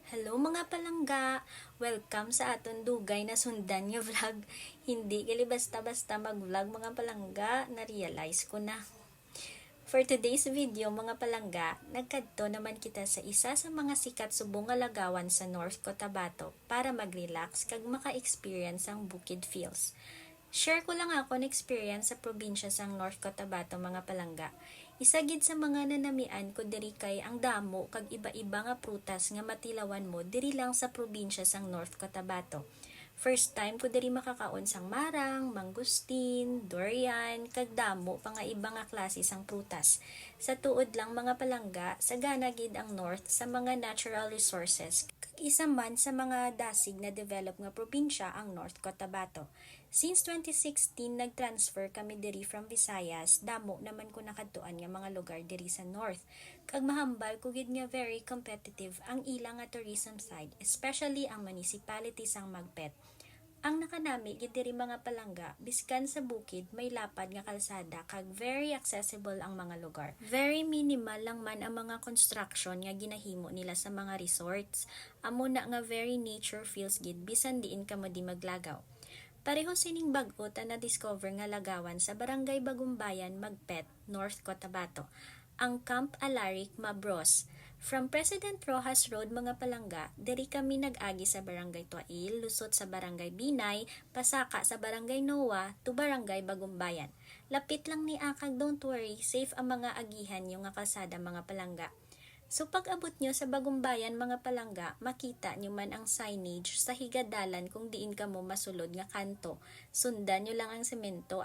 Hello mga palangga! Welcome sa aton dugay na sundan nga vlog. Hindi gali basta-basta mag-vlog mga palangga, na-realize ko na. For today's video mga palangga, nagkadto naman kita sa isa sa mga sikat subong nga lagawan sa North Cotabato para mag-relax kag maka-experience ang bukid feels. Share ko lang ako ng experience sa probinsya sang North Cotabato mga palangga. Isa gid sa mga nanamian ko diri kay ang damo kag iba-iba nga prutas nga matilawan mo diri lang sa probinsya sang North Cotabato. First time ko diri makakaon sang marang, mangustin, durian, kag damo pa nga iba nga klase sang prutas. Sa tuod lang mga palangga, sagana gid ang North sa mga natural resources. Kag isa man sa mga dasig na develop nga probinsya ang North Cotabato. Since 2016 nag-transfer kami diri from Visayas, damo naman ko nakadtuan nga mga lugar diri sa North. Kag mahambal ko gid nga very competitive ang ilang nga tourism side, especially ang municipality sang Magpet. Ang nakanami gid diri mga palangga, biskan sa bukid may lapad nga kalsada kag very accessible ang mga lugar. Very minimal lang man ang mga construction nga ginahimo nila sa mga resorts. Amo na nga very nature feels gid bisan diin ka mo di maglagaw. Pareho sining bag-o ta na-discover nga lagawan sa Barangay Bagumbayan, Magpet, North Cotabato, ang Camp Alaric, Mabros. From President Rojas Road mga palangga, diri kami nag-agi sa Barangay Tuail, lusot sa Barangay Binay, pasaka sa Barangay Noa, to Barangay Bagumbayan. Lapit lang ni Akag, don't worry, safe ang mga agihan yung nga kalsada mga palangga. So pag-abot nyo sa Bagumbayan mga palangga, makita nyo man ang signage sa higadalan kung diin ka mo masulod nga kanto. Sundan nyo lang ang semento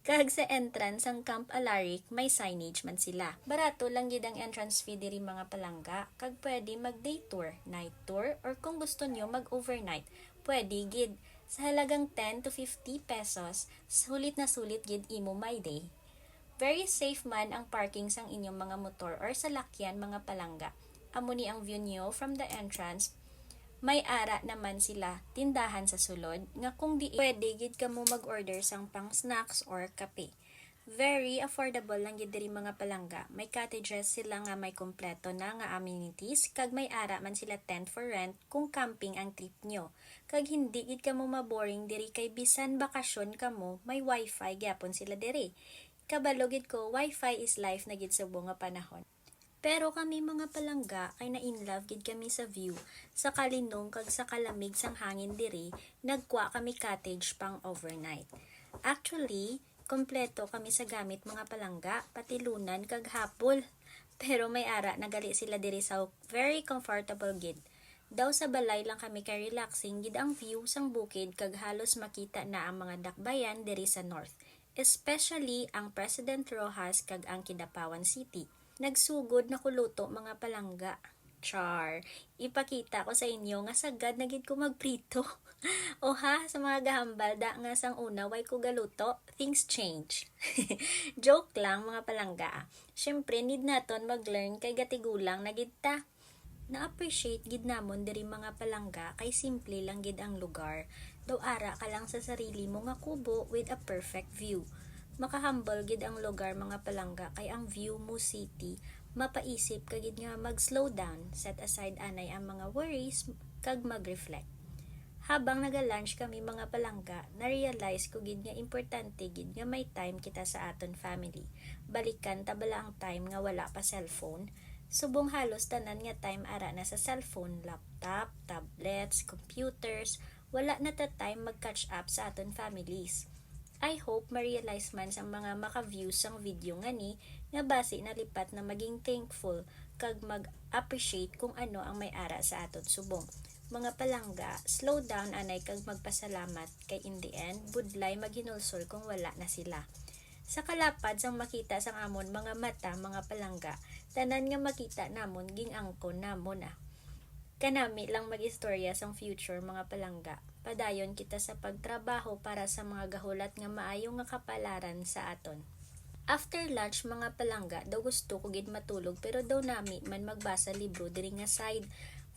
Kag sa entrance ang Camp Alaric, may signage man sila. Barato lang gid ang entrance fee diri mga palangga, kag pwede mag-day tour, night tour, or kung gusto nyo mag-overnight, pwede gid. Sa halagang 10 to 50 pesos, sulit na sulit gid imo my day. Very safe man ang parking sang inyong mga motor or salakyan mga palangga. Amo ni ang view nyo from the entrance. May ara naman sila tindahan sa sulod nga kung di pwede gid ka mo mag-order sang pang snacks or kape. Very affordable lang gid diri mga palangga. May cottages sila nga may kompleto na nga amenities kag may ara man sila tent for rent kung camping ang trip nyo. Kag hindi gid ka mo maboring diri kay bisan bakasyon ka mo, may wifi gyapon sila diri. Kabalogid ko, wifi is life na gid sa buong nga panahon. Pero kami mga palangga ay na-inlove gid kami sa view, sa kalinong kag sa kalamig sang hangin diri, nagkwa kami cottage pang overnight. Actually, kompleto kami sa gamit mga palangga, pati lunan kag hapol. Pero may ara nagali sila diri sa very comfortable gid. Daw sa balay lang kami kay relaxing gid ang view sang bukid kag halos makita na ang mga dakbayan diri sa north. Especially ang President Rojas kag ang Kidapawan City. Nagsugod na kuluto mga palangga. Char, ipakita ko sa inyo nga sagad na gid ko magprito. O ha, sa mga gahambal da nga sang una way ko galuto, things change. Joke lang mga palangga. Syempre need naton mag-learn kay gatigulang na gid ta. Na-appreciate gid namon diri mga palangga kay simple lang gid ang lugar. Daw ara ka lang sa sarili mo nga kubo with a perfect view. Makahambal gid ang lugar mga palangga kay ang view mo city. Mapaisip ka gid nga mag-slow down, set aside anay ang mga worries kag mag-reflect. Habang naga-lunch kami mga palangga, na-realize ko gid nga importante gid nga may time kita sa aton family. Balikan ta bala ang time nga wala pa cellphone. Subong halos tanan nga time ara na sa cellphone, laptop, tablets, computers, wala na ta time mag-catch up sa aton families. I hope ma-realize man sa mga maka-views sang video nga ni nga base na lipat na maging thankful kag mag-appreciate kung ano ang may ara sa aton subong. Mga palangga, slow down anay kag magpasalamat kay in the end, budlay maghinulsol kung wala na sila. Sa kalapad sang makita sang amon mga mata mga palangga, tanan nga makita namon ging angkon namon Kanami lang mag-istorya sang future mga palangga. Padayon kita sa pagtrabaho para sa mga gahulat nga maayo nga kapalaran sa aton. After lunch mga palangga, daw gusto ko gid matulog pero daw nami man magbasa libro diri nga side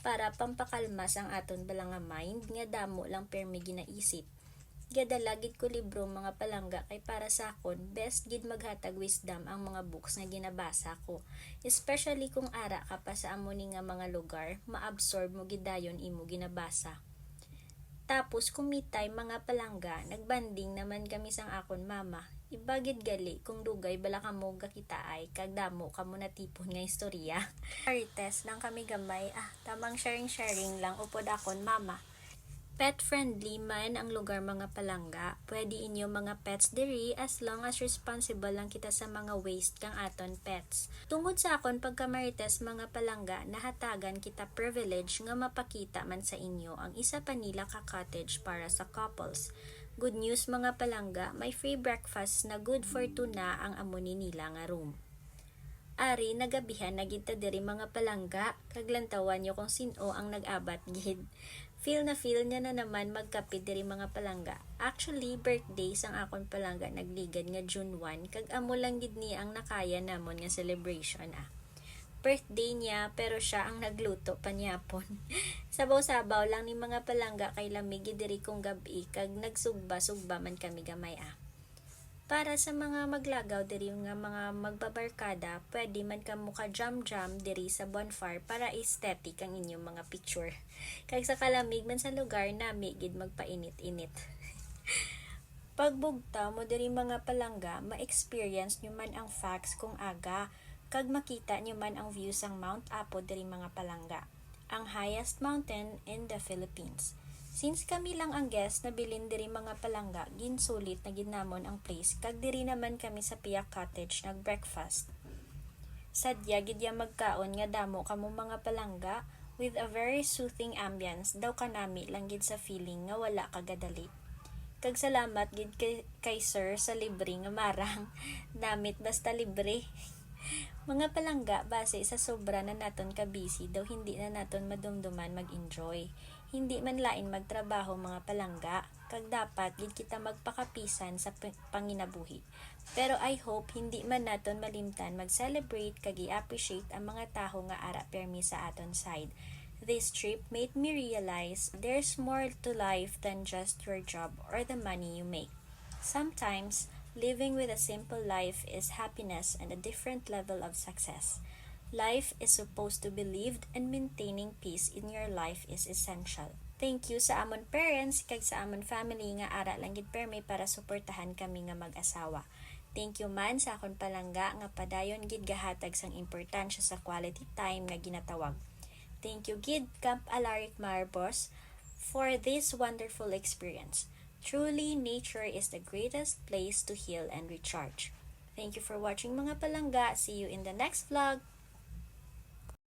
para pampakalma sang aton bala nga mind nga damo lang permi ginaisip. Gadala gid ko libro mga palangga kay para sa akon best gid maghatag wisdom ang mga books nga ginabasa ko. Especially kung ara ka pa sa amo ni nga mga lugar, maabsorb mo gid dayon imo ginabasa. Tapos kung me time mga palangga, nagbanding naman kami sang akon mama. Ibagid gali kung dugay bala kamo gakita ay kag damo kamo natipon nga istorya. Marites lang kami gamay, tamang sharing lang upod akon mama. Pet friendly man ang lugar mga palangga. Pwede inyo mga pets diri as long as responsible lang kita sa mga waste kang aton pets. Tungod sa akon pagkamarites mga palangga, nahatagan kita privilege nga mapakita man sa inyo ang isa pa nila ka cottage para sa couples. Good news mga palangga, may free breakfast na good for two na ang amoni nila nga room. Ari, nagabihan na gid ta diri mga palangga, kaglantawan nyo kung sino ang nag-abat gid. Feel niya na naman magkapit diri mga palangga. Actually, birthday sang akon palangga nagligad nga June 1, kag amo lang gid niya ang nakaya namon nga celebration Birthday niya pero siya ang nagluto panyapon. Sabaw-sabaw lang ni mga palangga kay lamig gid diri kong gabi kag nagsugba-sugba man kami gamay Para sa mga maglagaw diri nga mga magbabarkada, pwede man kamo ka jam-jam diri sa bonfire para aesthetic ang inyong mga picture. Kag sa kalamig man sa lugar nami gid magpainit-init. Pagbugtaw mo diri mga palangga, ma-experience nyo man ang facts kung aga, kag makita nyo man ang view sang Mount Apo diri mga palangga, ang highest mountain in the Philippines. Since kami lang ang guest na bilin diri mga palangga, ginsulit na ginamon ang place kag diri naman kami sa Piak Cottage nag-breakfast. Sadya gid ya magkaon nga damo kamo mga palangga with a very soothing ambience daw kanami lang gid sa feeling nga wala kagadali. Kag salamat gid kay sir sa libre nga marang damit basta libre. Mga palangga, base sa sobra na naton ka busy daw hindi na naton madumduman mag-enjoy. Hindi man lain magtrabaho mga palangga, kag dapat gid kita magpakapisan sa panginabuhi. Pero I hope hindi man naton malimtan mag-celebrate kag i-appreciate ang mga taho nga ara permi sa aton side. This trip made me realize there's more to life than just your job or the money you make. Sometimes, living with a simple life is happiness and a different level of success. Life is supposed to be lived and maintaining peace in your life is essential. Thank you sa amon parents kag sa amon family nga ara lang gid permi para suportahan kami nga mag-asawa. Thank you man sa akon palangga nga padayon gid gahatag sang importansya sa quality time nga ginatawag. Thank you gid Camp Alaric Marbos for this wonderful experience. Truly, nature is the greatest place to heal and recharge. Thank you for watching mga palangga. See you in the next vlog.